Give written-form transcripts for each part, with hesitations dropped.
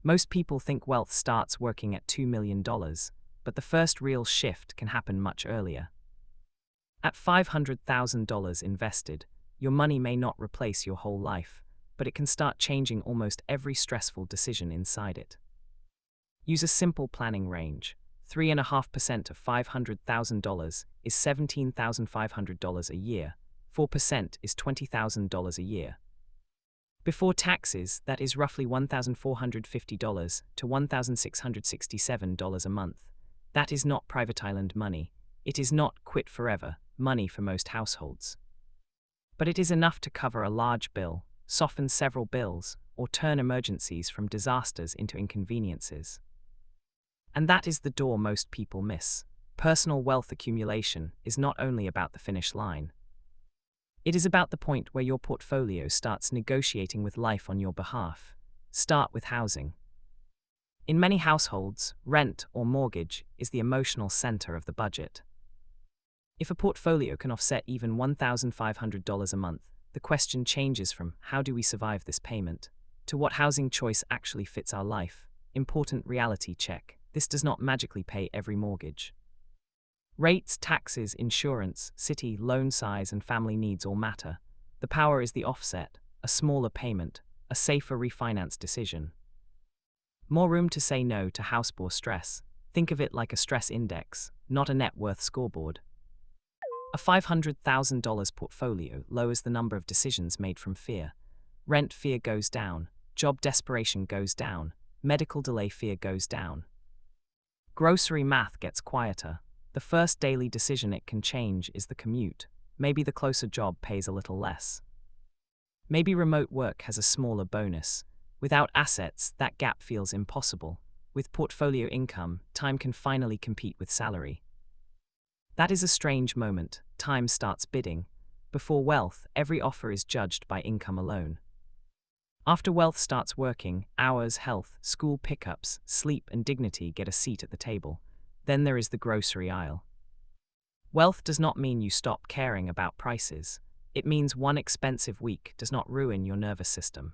Most people think wealth starts working at $2 million, but the first real shift can happen much earlier. At $500,000 invested, your money may not replace your whole life, but it can start changing almost every stressful decision inside it. Use a simple planning range. 3.5% of $500,000 is $17,500 a year. 4% is $20,000 a year. Before taxes, that is roughly $1,450 to $1,667 a month. That is not private island money. It is not quit forever money for most households. But it is enough to cover a large bill, soften several bills, or turn emergencies from disasters into inconveniences. And that is the door most people miss. Personal wealth accumulation is not only about the finish line. It is about the point where your portfolio starts negotiating with life on your behalf. Start with housing. In many households, rent or mortgage is the emotional center of the budget. If a portfolio can offset even $1,500 a month, the question changes from how do we survive this payment to what housing choice actually fits our life. Important reality check. This does not magically pay every mortgage. Rates, taxes, insurance, city, loan size, and family needs all matter. The power is the offset, a smaller payment, a safer refinance decision. More room to say no to house poor stress. Think of it like a stress index, not a net worth scoreboard. A $500,000 portfolio lowers the number of decisions made from fear. Rent fear goes down, job desperation goes down, medical delay fear goes down. Grocery math gets quieter. The first daily decision it can change is the commute. Maybe the closer job pays a little less. Maybe remote work has a smaller bonus. Without assets, that gap feels impossible. With portfolio income, time can finally compete with salary. That is a strange moment. Time starts bidding. Before wealth, every offer is judged by income alone. After wealth starts working, hours, health, school pickups, sleep, and dignity get a seat at the table. Then there is the grocery aisle. Wealth does not mean you stop caring about prices. It means one expensive week does not ruin your nervous system.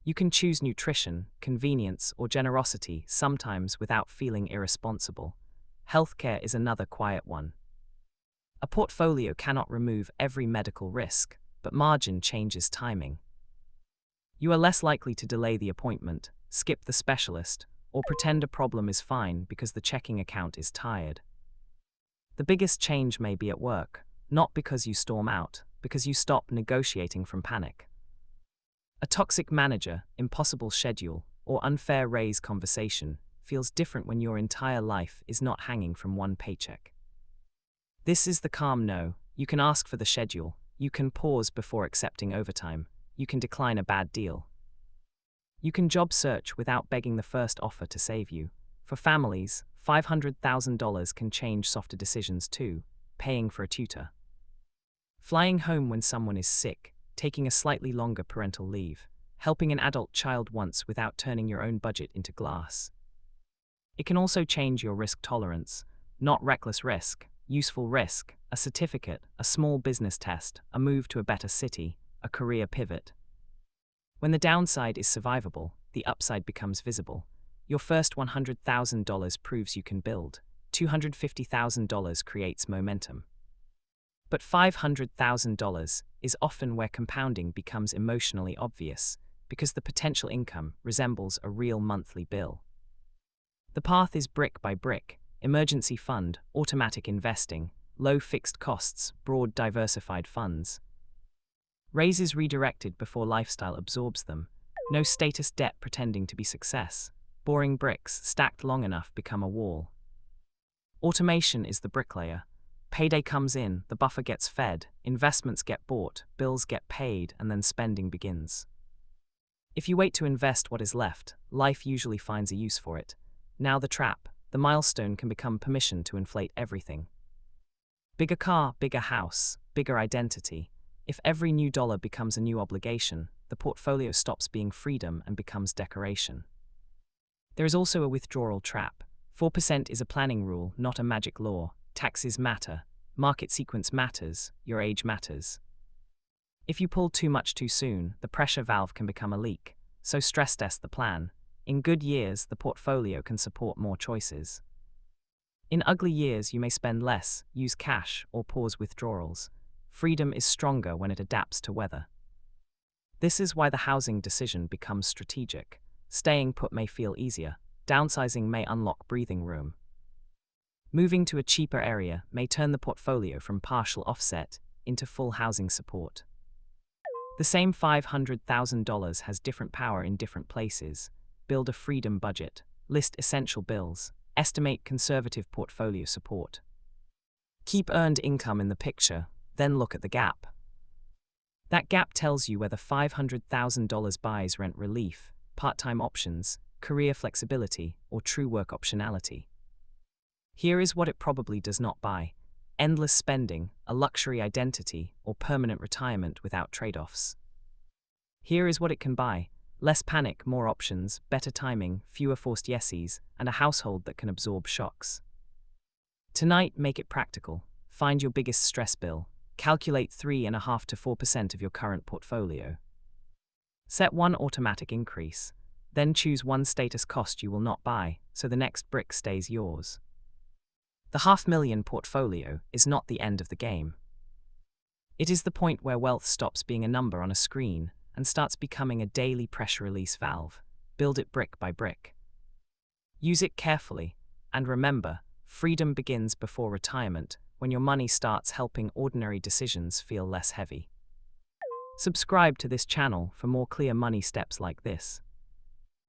You can choose nutrition, convenience, or generosity, sometimes without feeling irresponsible. Healthcare is another quiet one. A portfolio cannot remove every medical risk, but margin changes timing. You are less likely to delay the appointment, skip the specialist, or pretend a problem is fine because the checking account is tired. The biggest change may be at work, not because you storm out, because you stop negotiating from panic. A toxic manager, impossible schedule, or unfair raise conversation feels different when your entire life is not hanging from one paycheck. This is the calm no. You can ask for the schedule, you can pause before accepting overtime, you can decline a bad deal. You can job search without begging the first offer to save you. For families, $500,000 can change softer decisions too, paying for a tutor. Flying home when someone is sick, taking a slightly longer parental leave, helping an adult child once without turning your own budget into glass. It can also change your risk tolerance, not reckless risk, useful risk, a certificate, a small business test, a move to a better city, a career pivot. When the downside is survivable, the upside becomes visible. Your first $100,000 proves you can build. $250,000 creates momentum. But $500,000 is often where compounding becomes emotionally obvious, because the potential income resembles a real monthly bill. The path is brick by brick: emergency fund, automatic investing, low fixed costs, broad diversified funds. Raises redirected before lifestyle absorbs them. No status debt pretending to be success. Boring bricks stacked long enough become a wall. Automation is the bricklayer. Payday comes in, the buffer gets fed, investments get bought, bills get paid, and then spending begins. If you wait to invest what is left, life usually finds a use for it. Now the trap: the milestone can become permission to inflate everything. Bigger car, bigger house, bigger identity. If every new dollar becomes a new obligation, the portfolio stops being freedom and becomes decoration. There is also a withdrawal trap. 4% is a planning rule, not a magic law. Taxes matter, market sequence matters, your age matters. If you pull too much too soon, the pressure valve can become a leak. So stress test the plan. In good years, the portfolio can support more choices. In ugly years, you may spend less, use cash, or pause withdrawals. Freedom is stronger when it adapts to weather. This is why the housing decision becomes strategic. Staying put may feel easier. Downsizing may unlock breathing room. Moving to a cheaper area may turn the portfolio from partial offset into full housing support. The same $500,000 has different power in different places. Build a freedom budget. List essential bills. Estimate conservative portfolio support. Keep earned income in the picture, then look at the gap. That gap tells you whether $500,000 buys rent relief, part-time options, career flexibility, or true work optionality. Here is what it probably does not buy: endless spending, a luxury identity, or permanent retirement without trade-offs. Here is what it can buy: less panic, more options, better timing, fewer forced yeses, and a household that can absorb shocks. Tonight, make it practical. Find your biggest stress bill. Calculate 3.5% to 4% of your current portfolio. Set one automatic increase. Then choose one status cost you will not buy, so the next brick stays yours. The $500,000 portfolio is not the end of the game. It is the point where wealth stops being a number on a screen and starts becoming a daily pressure release valve. Build it brick by brick. Use it carefully, and remember, freedom begins before retirement, when your money starts helping ordinary decisions feel less heavy. Subscribe to this channel for more clear money steps like this.